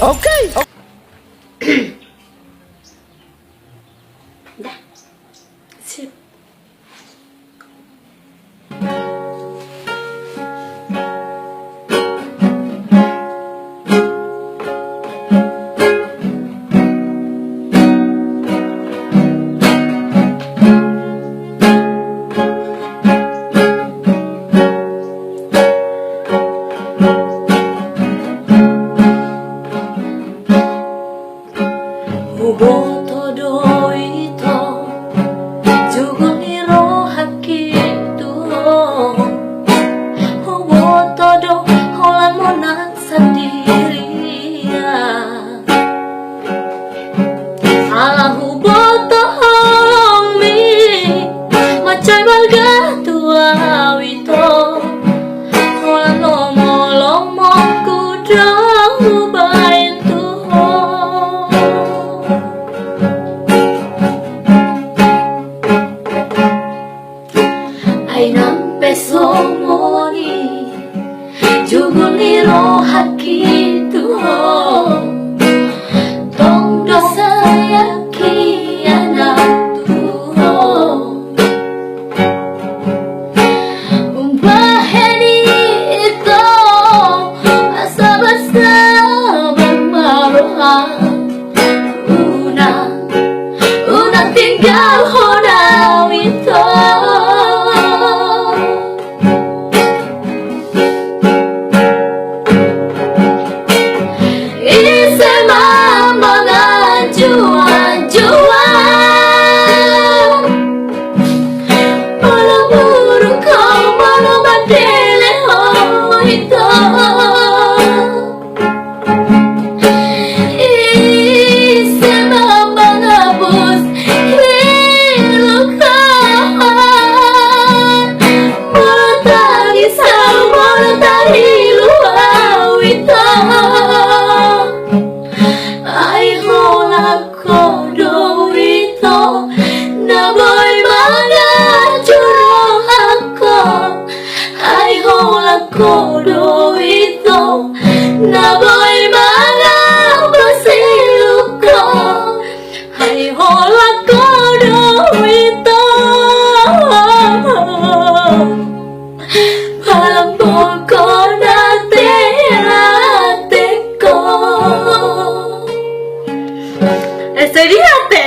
Okay. Dah. Sip. Boto doito jugun iro hakitu boto do holan monang sendirian alahu boto homi macai balga tua wito holan lomo lomo kudo bain ay nampe somoni jugun iro hakitu tong do sayaki anak tuho umpaheni ito asa basa bermaroha una tinggal hona wito ISE ma mangajuan Malam boru kau malam badele hoito ISE ma mangapus ilukkoon Malam tagisau malam tahiluau ito ay holako dowito na boy mga juro ako ay holako dowito na boy mga basiluko ay holako dowito palambol ko na te ko. Estoy ligate,